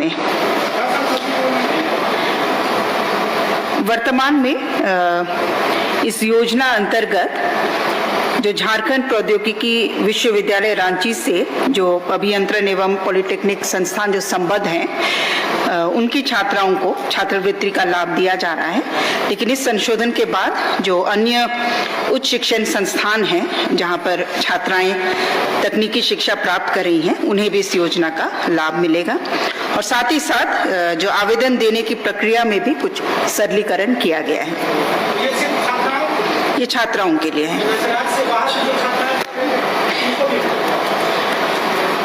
में। वर्तमान में इस योजना अंतर्गत जो झारखंड प्रौद्योगिकी विश्वविद्यालय रांची से जो अभियंत्रण एवं पॉलिटेक्निक संस्थान जो संबद्ध हैं, उनकी छात्राओं को छात्रवृत्ति का लाभ दिया जा रहा है। लेकिन इस संशोधन के बाद जो अन्य उच्च शिक्षण संस्थान हैं जहां पर छात्राएं तकनीकी शिक्षा प्राप्त कर रही हैं, उन्हें भी इस योजना का लाभ मिलेगा। और साथ ही साथ जो आवेदन देने की प्रक्रिया में भी कुछ सरलीकरण किया गया है। ये छात्राओं के लिए है।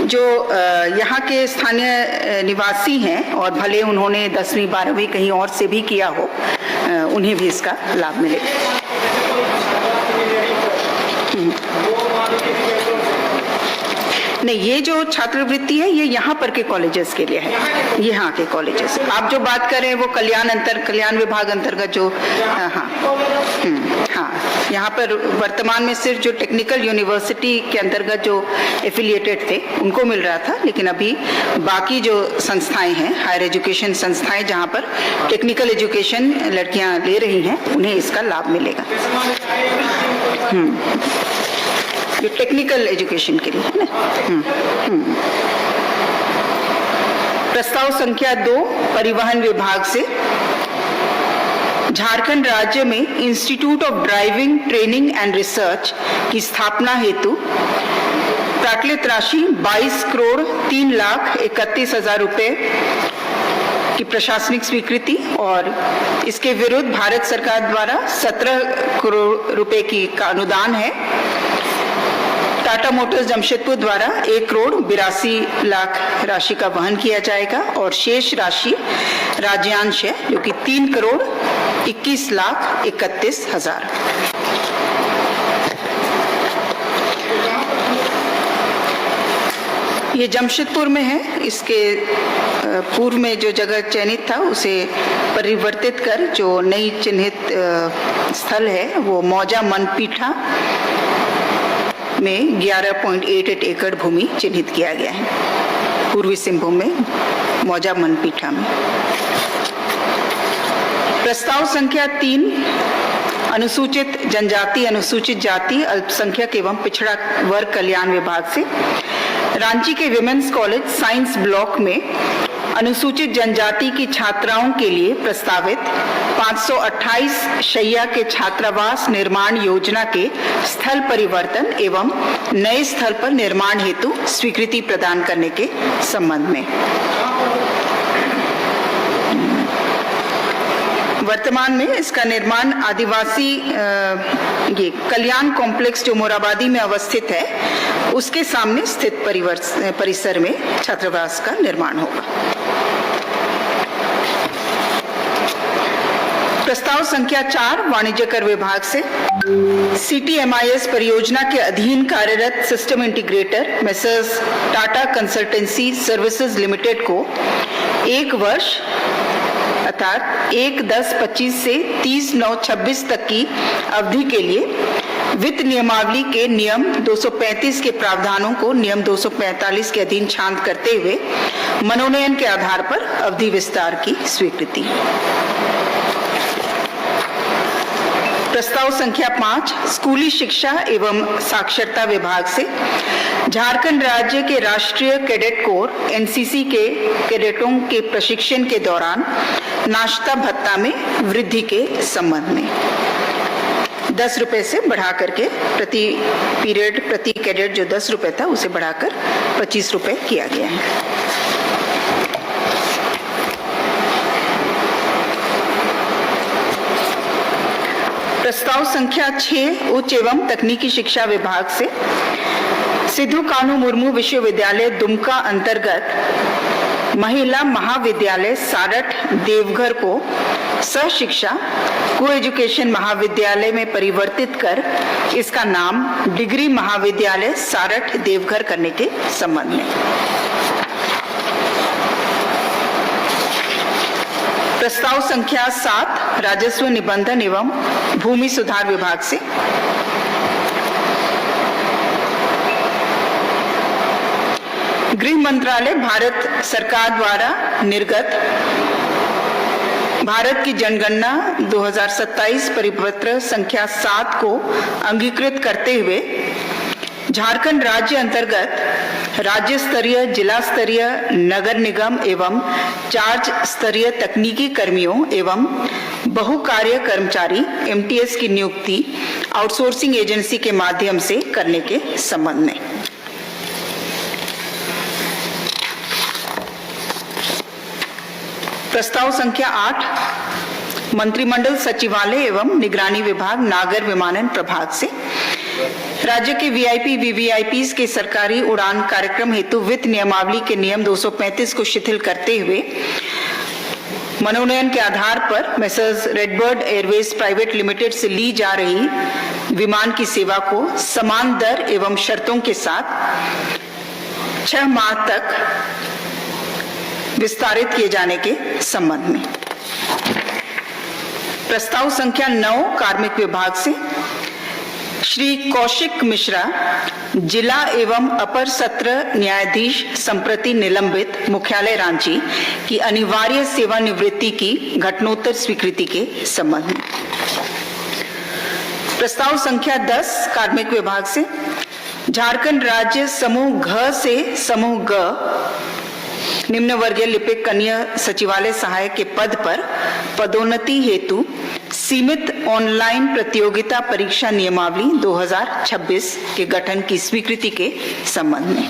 जो यहाँ के स्थानीय निवासी हैं और भले उन्होंने 10वीं 12वीं कहीं और से भी किया हो, उन्हें भी इसका लाभ मिलेगा। नहीं, ये जो छात्रवृत्ति है ये यहाँ पर के कॉलेजेस के लिए है, ये यहाँ के कॉलेजेस। आप जो बात कर रहे हैं वो कल्याण विभाग अंतर्गत जो हाँ, यहाँ पर वर्तमान में सिर्फ जो टेक्निकल यूनिवर्सिटी के अंतर्गत जो एफिलिएटेड थे उनको मिल रहा था, लेकिन अभी बाकी जो संस्थाएं हैं, हायर एजुकेशन संस्थाएं जहाँ पर टेक्निकल एजुकेशन लड़कियाँ ले रही हैं, उन्हें इसका लाभ मिलेगा। जो टेक्निकल एजुकेशन के लिए है ना। प्रस्ताव संख्या 2 परिवहन विभाग से झारखंड राज्य में institute of driving training and research की स्थापना हेतु प्राकृत राशि 22 करोड़ 3,31,000 रुपए की प्रशासनिक स्वीकृति और इसके विरुद्ध भारत सरकार द्वारा 17 करोड़ रुपए की का अनुदान है। टाटा मोटर्स जमशेदपुर द्वारा 1 करोड़ 82 लाख राशि का वहन किया जाएगा और शेष राशि राज्यांश है जो कि 3 करोड़ 21 लाख 31 हजार। ये जमशेदपुर में है। इसके पूर्व में जो जगह चयनित था उसे परिवर्तित कर जो नई चिन्हित स्थल है वो मौजा मनपीठा में 11.88 एकड़ भूमि चिन्हित किया गया है, पूर्वी सिंहभूम में मौजा मनपीठा में। प्रस्ताव संख्या 3 अनुसूचित जनजाति, अनुसूचित जाति, अल्पसंख्यक एवं पिछड़ा वर्ग कल्याण विभाग से रांची के विमेंस कॉलेज साइंस ब्लॉक में अनुसूचित जनजाति की छात्राओं के लिए प्रस्तावित 528 शैया के छात्रावास निर्माण योजना के स्थल परिवर्तन एवं नए स्थल पर निर्माण हेतु स्वीकृति प्रदान करने के संबंध में। वर्तमान में इसका निर्माण आदिवासी ये कल्याण कॉम्प्लेक्स जो मोराबादी में अवस्थित है उसके सामने स्थित परिसर में छात्रावास का निर्माण होगा। प्रस्ताव संख्या 4 वाणिज्य कर विभाग से CTMIS परियोजना के अधीन कार्यरत system integrator messrs Tata consultancy services limited को 1 वर्ष अर्थात 1/10/25 से 30/9/26 तक की अवधि के लिए वित्त नियमावली के नियम 235 के प्रावधानों को नियम 245 के अधीन शांत करते हुए मनोनयन के आधार पर अवधि विस्तार की स्वीकृति। प्रस्ताव संख्या 5 स्कूली शिक्षा एवं साक्षरता विभाग से झारखंड राज्य के राष्ट्रीय कैडेट कोर NCC के कैडेटों के प्रशिक्षण के दौरान नाश्ता भत्ता में वृद्धि के संबंध में 10 रुपए से बढ़ा करके प्रति पीरियड प्रति कैडेट जो 10 रुपए था उसे बढ़ाकर 25 रुपए किया गया है। प्रस्ताव संख्या 6 उच्च एवं तकनीकी शिक्षा विभाग से सिद्धू कान्हू मुर्मू विश्वविद्यालय दुमका अंतर्गत महिला महाविद्यालय सारठ देवघर को सहशिक्षा को एजुकेशन महाविद्यालय में परिवर्तित कर इसका नाम डिग्री महाविद्यालय सारठ देवघर करने के संबंध में। प्रस्ताव संख्या 7 राजस्व निबंधन एवं भूमि सुधार विभाग से गृह मंत्रालय भारत सरकार द्वारा निर्गत भारत की जनगणना 2027 परिपत्र संख्या 7 को अंगीकृत करते हुए झारखंड राज्य अंतर्गत राज्य स्तरीय, जिला स्तरीय, नगर निगम एवं चार्ज स्तरीय तकनीकी कर्मियों एवं बहुकार्य कर्मचारी MTS की नियुक्ति आउटसोर्सिंग एजेंसी के माध्यम से करने के संबंध में प्रस्ताव संख्या 8 मंत्रिमंडल सचिवालय एवं निगरानी विभाग नागर विमानन प्रभाग से राज्य के VIP VVIPs के सरकारी उड़ान कार्यक्रम हेतु वित्त नियमावली के नियम 235 को शिथिल करते हुए मनोनयन के आधार पर Messrs RedBird Airways private limited से ली जा रही विमान की सेवा को समान दर एवं शर्तों के साथ 6 माह तक विस्तारित किए जाने के संबंध में प्रस्ताव संख्या 9 कार्मिक विभाग से श्री कौशिक मिश्रा जिला एवं अपर सत्र न्यायाधीश संप्रति निलंबित मुख्यालय रांची की अनिवार्य सेवानिवृत्ति की घटनोत्तर स्वीकृति के संबंध में प्रस्ताव संख्या 10 कार्मिक विभाग से झारखंड राज्य समूह घ से समूह ग निम्न वर्गीय लिपिक कनीय सचिवालय सहायक के पद पर पदोन्नति हेतु सीमित ऑनलाइन प्रतियोगिता परीक्षा नियमावली 2026 के गठन की स्वीकृति के संबंध में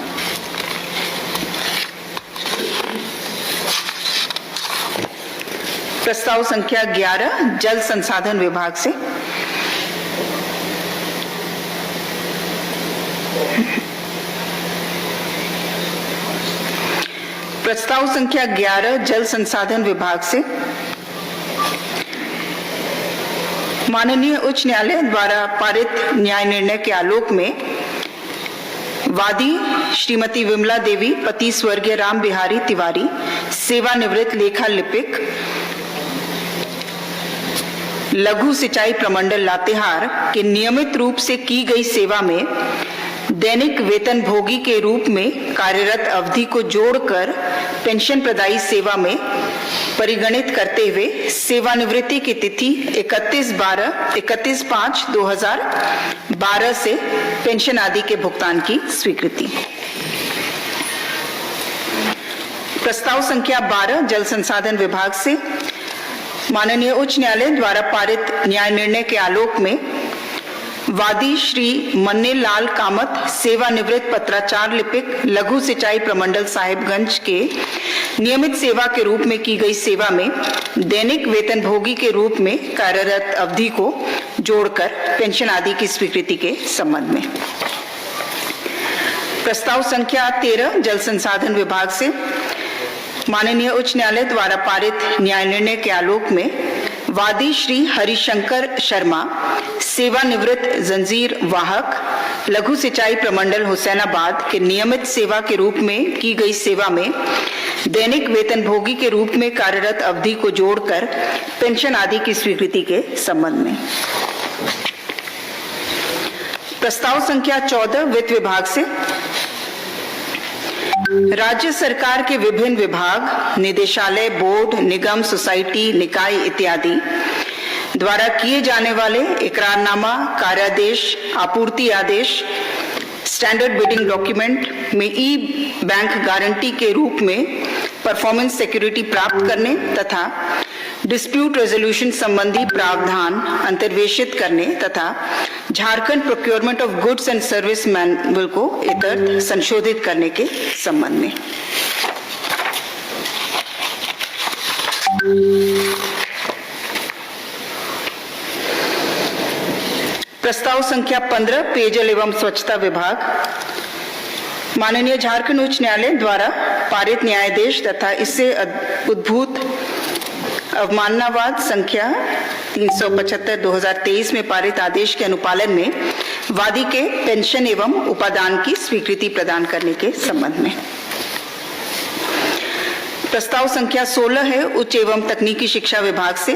प्रस्ताव संख्या 11 जल संसाधन विभाग से प्रस्ताव संख्या 11 जल संसाधन विभाग से माननीय उच्च न्यायालय द्वारा पारित न्याय निर्णय के आलोक में वादी श्रीमती विमला देवी पति स्वर्गीय राम बिहारी तिवारी सेवानिवृत्त लेखा लिपिक लघु सिंचाई प्रमंडल लातेहार के नियमित रूप से की गई सेवा में दैनिक वेतन भोगी के रूप में कार्यरत अवधि को जोड़कर पेंशन प्रदायी सेवा में परिगणित करते हुए सेवानिवृत्ति की तिथि 31/5/2012 से पेंशन आदि के भुगतान की स्वीकृति प्रस्ताव संख्या 12 जल संसाधन विभाग से माननीय उच्च न्यायालय द्वारा पारित न्याय निर्णय के आलोक में वादी श्री मन्ने लाल कामत सेवानिवृत्त पत्राचार लिपिक लघु सिंचाई प्रमंडल साहिबगंज के नियमित सेवा के रूप में की गई सेवा में दैनिक वेतन भोगी के रूप में कार्यरत अवधि को जोड़कर पेंशन आदि की स्वीकृति के संबंध में प्रस्ताव संख्या 13 जल संसाधन विभाग से माननीय उच्च न्यायालय द्वारा पारित न्याय निर्णय के आलोक में वादी श्री हरिशंकर शर्मा सेवानिवृत्त जंजीर वाहक लघु सिंचाई प्रमंडल हुसैनाबाद के नियमित सेवा के रूप में की गई सेवा में दैनिक वेतन भोगी के रूप में कार्यरत अवधि को जोड़कर पेंशन आदि की स्वीकृति के संबंध में प्रस्ताव संख्या 14 वित्त विभाग से राज्य सरकार के विभिन्न विभाग, निदेशालय, बोर्ड, निगम, सोसाइटी, निकाय इत्यादि द्वारा किए जाने वाले इकरारनामा, कार्यादेश, आपूर्ति आदेश, स्टैंडर्ड बिडिंग डॉक्यूमेंट में ई बैंक गारंटी के रूप में परफॉर्मेंस सिक्योरिटी प्राप्त करने तथा डिस्प्यूट रेजोल्यूशन संबंधी प्रावधान अंतर्वेशित करने तथा Jharkhand procurement of goods and service manual को इतर संशोधित करने के संबंध में प्रस्ताव संख्या 15 पेयजल एवं स्वच्छता विभाग माननीय झारखंड उच्च न्यायालय द्वारा पारित न्यायादेश तथा इससे उद्भूत अवमाननावाद संख्या 375/2023 में पारित आदेश के अनुपालन में वादी के पेंशन एवं उपादान की स्वीकृति प्रदान करने के संबंध में प्रस्ताव संख्या 16 है उच्च एवं तकनीकी शिक्षा विभाग से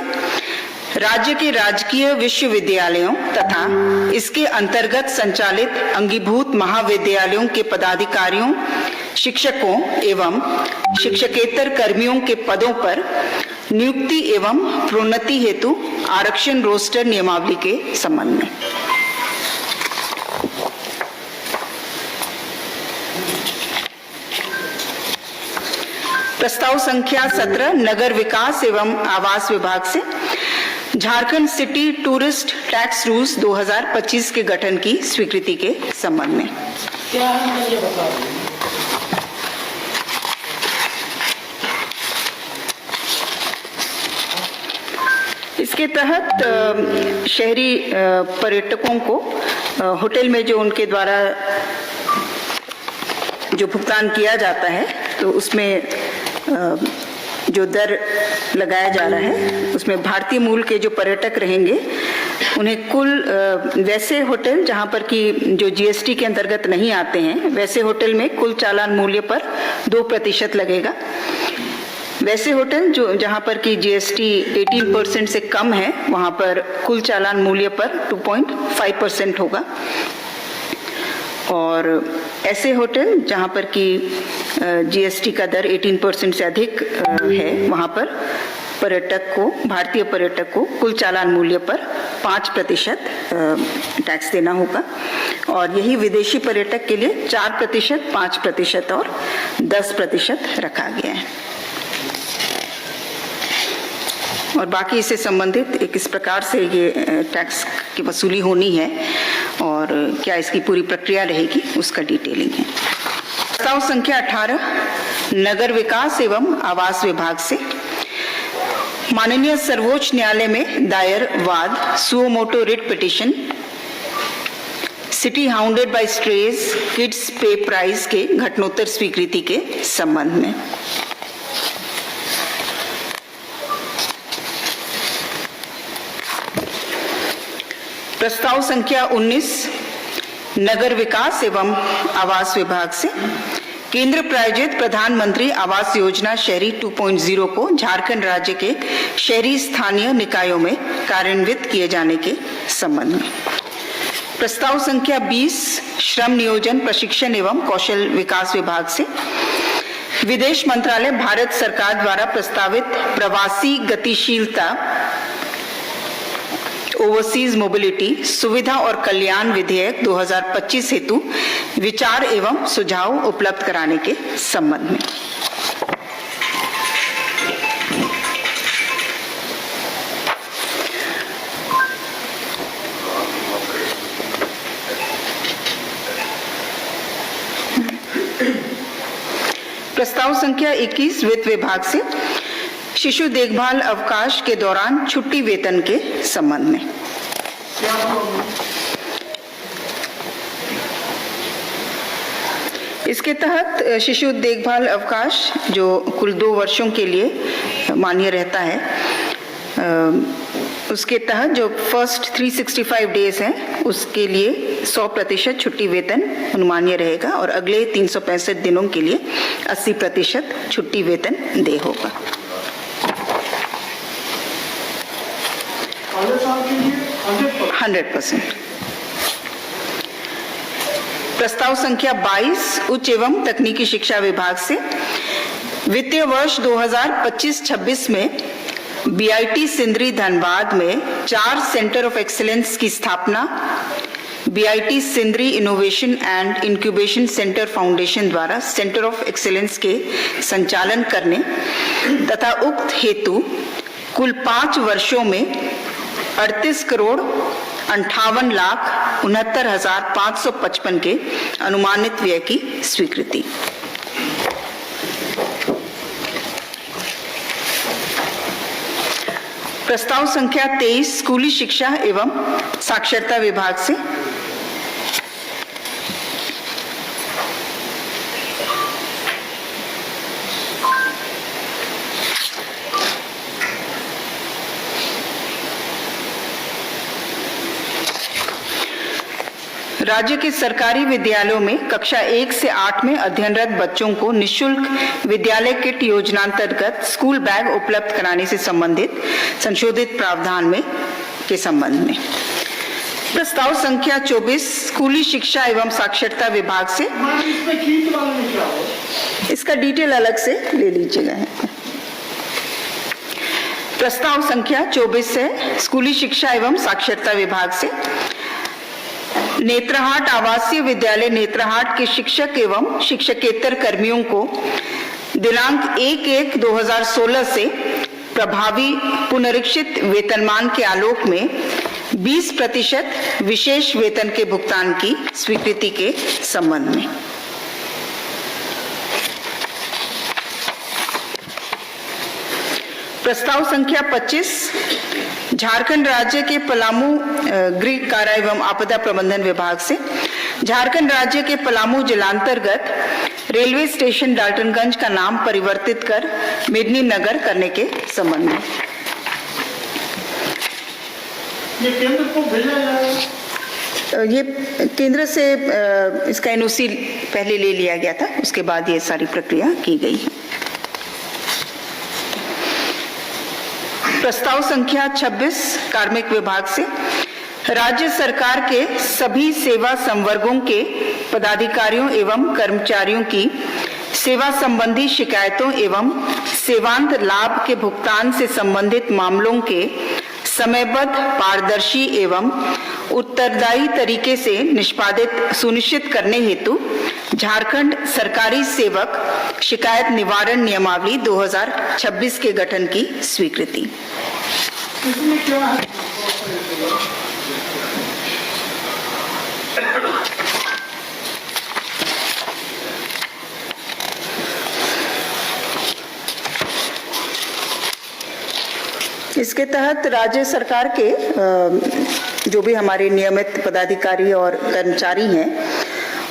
राज्य के राजकीय विश्वविद्यालयों तथा इसके अंतर्गत संचालित अंगीभूत महाविद्यालयों के पदाधिकारियों शिक्षकों एवं शिक्षकेतर कर्मियों के पदों पर नियुक्ति एवं प्रोन्नति हेतु आरक्षण रोस्टर नियमावली के संबंध में। प्रस्ताव संख्या 17 नगर विकास एवं आवास विभाग से Jharkhand city tourist tax rules 2025 के गठन की स्वीकृति के संबंध में। इसके तहत शहरी पर्यटकों को होटल में जो उनके द्वारा जो भुगतान किया जाता है तो उसमें जो दर लगाया जा रहा है उसमें भारतीय मूल के जो पर्यटक रहेंगे उन्हें कुल वैसे होटल जहां पर कि जो जीएसटी के अंतर्गत नहीं आते हैं वैसे होटल में कुल चालान मूल्य पर 2% लगेगा। वैसे होटल जो जहां पर कि जीएसटी 18% से कम है वहां पर कुल चालान मूल्य पर 2.5% होगा। और ऐसे होटल जहां पर कि जीएसटी का दर 18% से अधिक है वहां पर पर्यटक को भारतीय पर्यटक को कुल चालान मूल्य पर 5% टैक्स देना होगा। और यही विदेशी पर्यटक के लिए 4%, 5% और 10% रखा गया है। और बाकी इससे संबंधित किस प्रकार से ये टैक्स की वसूली होनी है और क्या इसकी पूरी प्रक्रिया रहेगी उसका डिटेलिंग है। प्रस्ताव संख्या 18 नगर विकास एवं आवास विभाग से माननीय सर्वोच्च न्यायालय में दायर वाद suo motu writ petition city hounded by strays kids pay price के घटनोत्तर स्वीकृति के संबंध में। प्रस्ताव संख्या 19 नगर विकास एवं आवास विभाग से केंद्र प्रायोजित प्रधानमंत्री आवास योजना शहरी 2.0 को झारखंड राज्य के शहरी स्थानीय निकायों में कार्यान्वित किए जाने के संबंध में। प्रस्ताव संख्या 20 श्रम नियोजन प्रशिक्षण एवं कौशल विकास विभाग से विदेश मंत्रालय भारत सरकार द्वारा प्रस्तावित प्रवासी गतिशीलता ओवरसीज मोबिलिटी सुविधा और कल्याण विधेयक 2025 हेतु विचार एवं सुझाव उपलब्ध कराने के संबंध में। प्रस्ताव संख्या 21 वित्त विभाग से शिशु देखभाल अवकाश के दौरान छुट्टी वेतन के संबंध में। इसके तहत शिशु देखभाल अवकाश जो कुल 2 वर्षों के लिए मान्य रहता है उसके तहत जो फर्स्ट 365 डेज हैं उसके लिए 100% छुट्टी वेतन अनुमान्य रहेगा और अगले 365 दिनों के लिए 80% छुट्टी वेतन देय होगा। 100%। प्रस्ताव संख्या 22 उच्च एवं तकनीकी शिक्षा विभाग से वित्तीय वर्ष 2025-26 में बीआईटी सिंदरी धनबाद में 4 सेंटर ऑफ एक्सीलेंस की स्थापना BIT Sindri innovation and incubation centre foundation द्वारा सेंटर ऑफ एक्सीलेंस के संचालन करने तथा उक्त हेतु कुल 5 वर्षों में 38,58,69,555 के अनुमानित व्यय की स्वीकृति। प्रस्ताव संख्या 23 स्कूली शिक्षा एवं साक्षरता विभाग से राज्य के सरकारी विद्यालयों में कक्षा 1 से 8 में अध्ययनरत बच्चों को निःशुल्क विद्यालय किट योजनांतर्गत स्कूल बैग उपलब्ध कराने से संबंधित संशोधित प्रावधान में के संबंध में। प्रस्ताव संख्या 24 स्कूली शिक्षा एवं साक्षरता विभाग से इसका डिटेल अलग से ले लीजिएगा। प्रस्ताव संख्या 24 है स्कूली शिक्षा एवं साक्षरता विभाग से। नेत्रहाट आवासीय विद्यालय नेत्रहाट के शिक्षक एवं शिक्षकेतर कर्मियों को दिनांक 1/1/2016 से प्रभावी पुनरीक्षित वेतनमान के आलोक में 20% विशेष वेतन के भुगतान की स्वीकृति के संबंध में। प्रस्ताव संख्या 25 झारखंड राज्य के पलामू गृह कारा एवं आपदा प्रबंधन विभाग से। झारखंड राज्य के पलामू जिलांतर्गत रेलवे स्टेशन डाल्टनगंज का नाम परिवर्तित कर मेदिनीनगर करने के संबंध में। ये केंद्र को भेजा ये केंद्र से इसका एनओसी पहले ले लिया गया था, उसके बाद ये सारी प्रक्रिया की गई है। प्रस्ताव संख्या 26 कार्मिक विभाग से। राज्य सरकार के सभी सेवा संवर्गों के पदाधिकारियों एवं कर्मचारियों की सेवा संबंधी शिकायतों एवं सेवांत लाभ के भुगतान से संबंधित मामलों के समयबद्ध, पारदर्शी एवं उत्तरदायी तरीके से निष्पादित सुनिश्चित करने हेतु झारखंड सरकारी सेवक शिकायत निवारण नियमावली 2026 के गठन की स्वीकृति। इसमें क्या है? इसके तहत राज्य सरकार के जो भी हमारे नियमित पदाधिकारी और कर्मचारी हैं,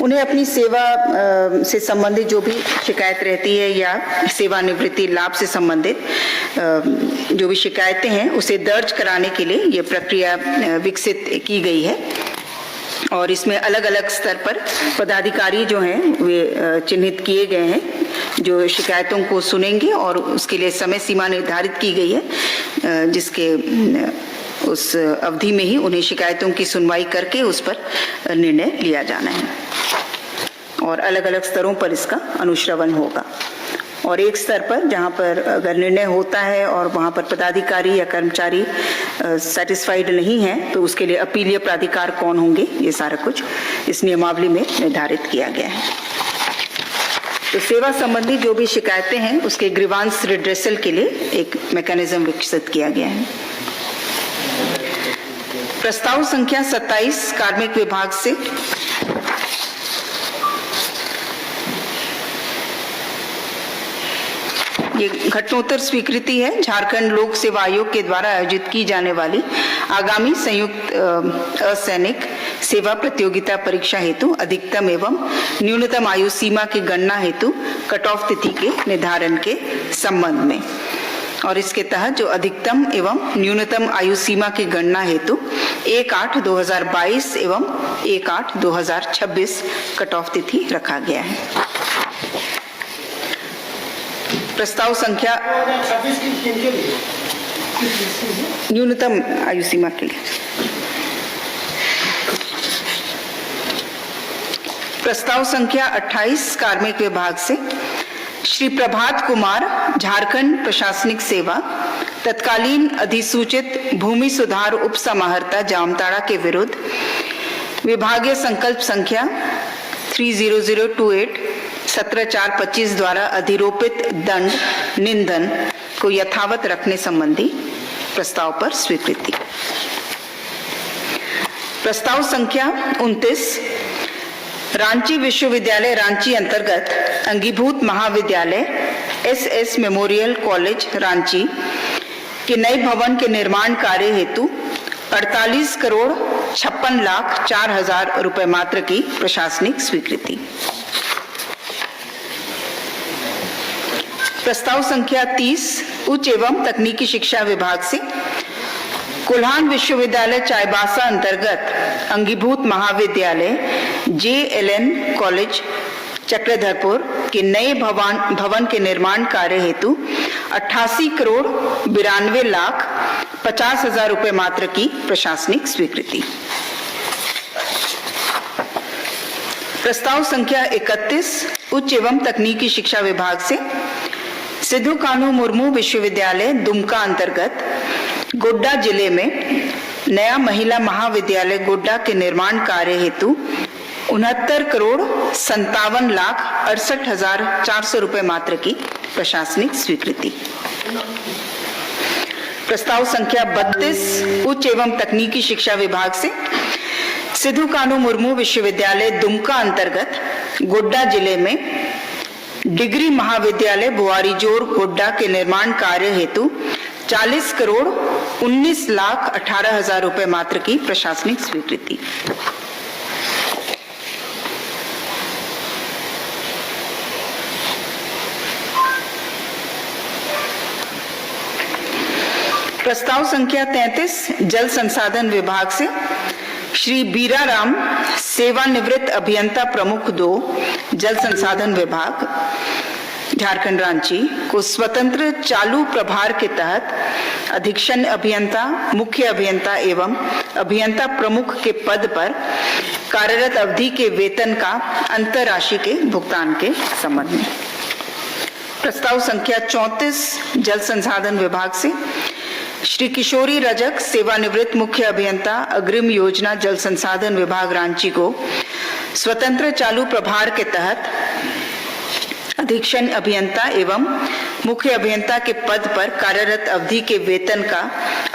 उन्हें अपनी सेवा से संबंधित जो भी शिकायत रहती है या सेवानिवृत्ति लाभ से संबंधित जो भी शिकायतें हैं उसे दर्ज कराने के लिए ये प्रक्रिया विकसित की गई है। और इसमें अलग अलग स्तर पर पदाधिकारी जो हैं वे चिन्हित किए गए हैं जो शिकायतों को सुनेंगे और उसके लिए समय सीमा निर्धारित की गई है, जिसके उस अवधि में ही उन्हें शिकायतों की सुनवाई करके उस पर निर्णय लिया जाना है और अलग अलग स्तरों पर इसका अनुश्रवण होगा। और एक स्तर पर जहां पर अगर निर्णय होता है और वहां पर पदाधिकारी या कर्मचारी सेटिस्फाइड नहीं है तो उसके लिए अपीलीय प्राधिकार कौन होंगे, ये सारा कुछ इस नियमावली में निर्धारित किया गया है। तो सेवा संबंधी जो भी शिकायतें हैं उसके ग्रीवांस रिड्रेसल के लिए एक मैकेनिज्म विकसित किया गया है। प्रस्ताव संख्या 27 कार्मिक विभाग से। ये घटनोत्तर स्वीकृति है झारखंड लोक सेवा आयोग के द्वारा आयोजित की जाने वाली आगामी संयुक्त असैनिक सेवा प्रतियोगिता परीक्षा हेतु अधिकतम एवं न्यूनतम आयु सीमा की गणना हेतु कट ऑफ तिथि के निर्धारण के संबंध में। और इसके तहत जो अधिकतम एवं न्यूनतम आयु सीमा की गणना हेतु 1/8/2022 एवं 1/8/2026 कट ऑफ तिथि रखा गया है। प्रस्ताव संख्या 26 के लिए न्यूनतम आयु सीमा के लिए। प्रस्ताव संख्या 28 कार्मिक विभाग से। श्री प्रभात कुमार झारखंड प्रशासनिक सेवा तत्कालीन अधिसूचित भूमि सुधार उप समाहर्ता जामताड़ा के विरुद्ध विभागीय संकल्प संख्या 30028 17/4/25 द्वारा अधिरोपित दंड निंदन को यथावत रखने संबंधी प्रस्ताव पर स्वीकृति। प्रस्ताव संख्या 29 रांची विश्वविद्यालय रांची अंतर्गत अंगीभूत महाविद्यालय SS मेमोरियल कॉलेज रांची के नए भवन के निर्माण कार्य हेतु 48,56,04,000 रुपए मात्र की प्रशासनिक स्वीकृति। प्रस्ताव संख्या 30 उच्च एवं तकनीकी शिक्षा विभाग से। कोल्हान विश्वविद्यालय चाईबासा अंतर्गत अंगीभूत महाविद्यालय JLN कॉलेज चक्रधरपुर के नए भवन के निर्माण कार्य हेतु 88,92,50,000 रुपए मात्र की प्रशासनिक स्वीकृति। प्रस्ताव संख्या 31 उच्च एवं तकनीकी शिक्षा विभाग से सिद्धू कान्हू मुर्मू विश्वविद्यालय दुमका अंतर्गत गोड्डा जिले में नया महिला महाविद्यालय गोड्डा के निर्माण कार्य हेतु 69,57,68,400 रुपए मात्र की प्रशासनिक स्वीकृति। प्रस्ताव संख्या 32 उच्च एवं तकनीकी शिक्षा विभाग से सिद्धू कान्हू मुर्मू विश्वविद्यालय दुमका अंतर्गत गोड्डा जिले में डिग्री महाविद्यालय बुआरीजोर गोड्डा के निर्माण कार्य हेतु 40,19,18,000 रुपए मात्र की प्रशासनिक स्वीकृति। प्रस्ताव संख्या 33 जल संसाधन विभाग से श्री बीरा राम सेवानिवृत्त अभियंता प्रमुख 2 जल संसाधन विभाग झारखंड रांची को स्वतंत्र चालू प्रभार के तहत अधीक्षण अभियंता मुख्य अभियंता एवं अभियंता प्रमुख के पद पर कार्यरत अवधि के वेतन का अंतर राशि के भुगतान के संबंध में। प्रस्ताव संख्या 34 जल संसाधन विभाग से श्री किशोरी रजक सेवानिवृत्त मुख्य अभियंता अग्रिम योजना जल संसाधन विभाग रांची को स्वतंत्र चालू प्रभार के तहत अधीक्षण अभियंता एवं मुख्य अभियंता के पद पर कार्यरत अवधि के वेतन का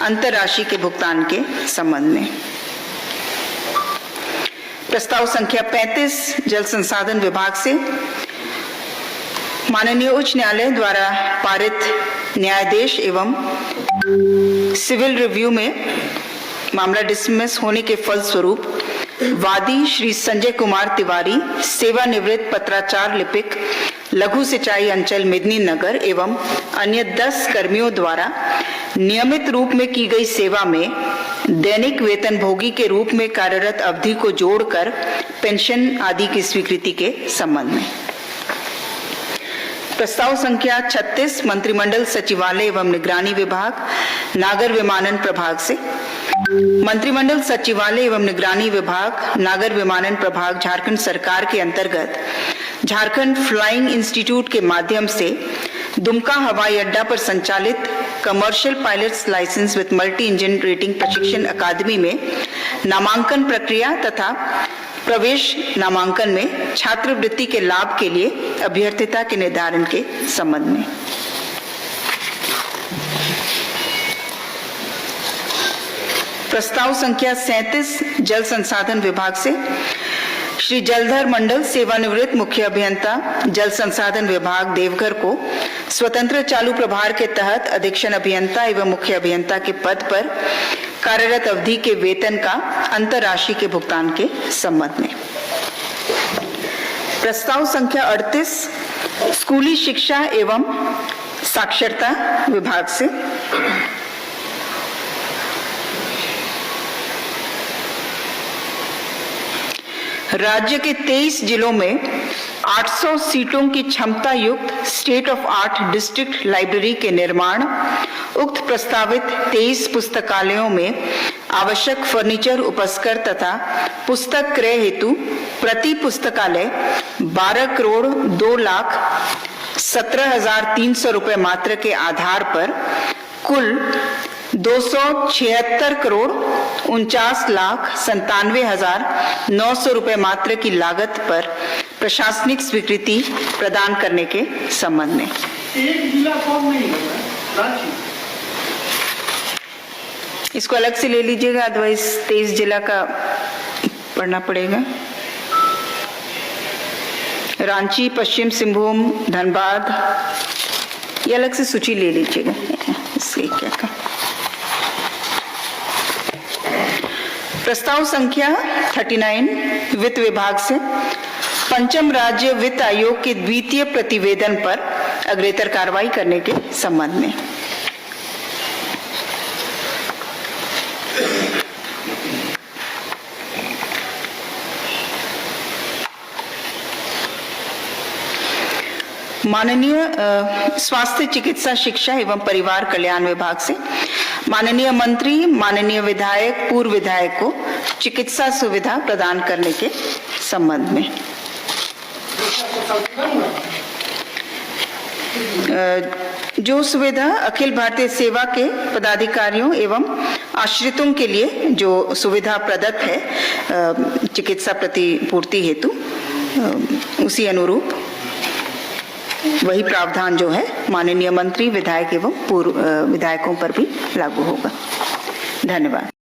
अंतर राशि के भुगतान के संबंध में। प्रस्ताव संख्या 35 जल संसाधन विभाग से माननीय उच्च न्यायालय द्वारा पारित न्यायाधीश एवं सिविल रिव्यू में मामला डिसमिस होने के फलस्वरूप वादी श्री संजय कुमार तिवारी सेवानिवृत्त पत्राचार लिपिक लघु सिंचाई अंचल मेदिनीनगर एवं अन्य 10 कर्मियों द्वारा नियमित रूप में की गई सेवा में दैनिक वेतन भोगी के रूप में कार्यरत अवधि को जोड़कर पेंशन आदि की स्वीकृति के संबंध में। प्रस्ताव संख्या 36 मंत्रिमंडल सचिवालय एवं निगरानी विभाग नागर विमानन प्रभाग से मंत्रिमंडल सचिवालय एवं निगरानी विभाग नागर विमानन प्रभाग झारखंड सरकार के अंतर्गत झारखंड फ्लाइंग इंस्टीट्यूट के माध्यम से दुमका हवाई अड्डा पर संचालित commercial pilots licence with multi engine rating प्रशिक्षण अकादमी में नामांकन प्रक्रिया तथा प्रवेश नामांकन में छात्रवृत्ति के लाभ के लिए अभ्यर्थिता के निर्धारण के संबंध में। प्रस्ताव संख्या 37 जल संसाधन विभाग से श्री जलधर मंडल सेवानिवृत्त मुख्य अभियंता जल संसाधन विभाग देवघर को स्वतंत्र चालू प्रभार के तहत अधीक्षण अभियंता एवं मुख्य अभियंता के पद पर कार्यरत अवधि के वेतन का अंतर राशि के भुगतान के संबंध में। प्रस्ताव संख्या 38 स्कूली शिक्षा एवं साक्षरता विभाग से राज्य के 23 जिलों में 800 सीटों की क्षमता युक्त state of art district library के निर्माण, उक्त प्रस्तावित 23 पुस्तकालयों में आवश्यक फर्नीचर उपस्कर तथा पुस्तक क्रय हेतु प्रति पुस्तकालय 12,02,17,300 रुपए मात्र के आधार पर कुल 276,49,97,900 रुपए मात्र की लागत पर प्रशासनिक स्वीकृति प्रदान करने के संबंध में। एक जिला कौन नहीं होगा रांची, इसको अलग से ले लीजिएगा, अदरवाइज 23 जिला का पढ़ना पड़ेगा। रांची, पश्चिम सिंहभूम, धनबाद, ये अलग से सूची ले लीजिएगा। इसके क्या का प्रस्ताव संख्या 39 वित्त विभाग से पंचम राज्य वित्त आयोग के द्वितीय प्रतिवेदन पर अग्रेतर कार्रवाई करने के संबंध में। माननीय स्वास्थ्य चिकित्सा शिक्षा एवं परिवार कल्याण विभाग से माननीय मंत्री, माननीय विधायक, पूर्व विधायक को चिकित्सा सुविधा प्रदान करने के संबंध में। संशोधन हुआ। जो सुविधा अखिल भारतीय सेवा के पदाधिकारियों एवं आश्रितों के लिए जो सुविधा प्रदत्त है चिकित्सा प्रतिपूर्ति हेतु, उसी अनुरूप वही प्रावधान जो है माननीय मंत्री, विधायक एवं पूर्व विधायकों पर भी लागू होगा। धन्यवाद।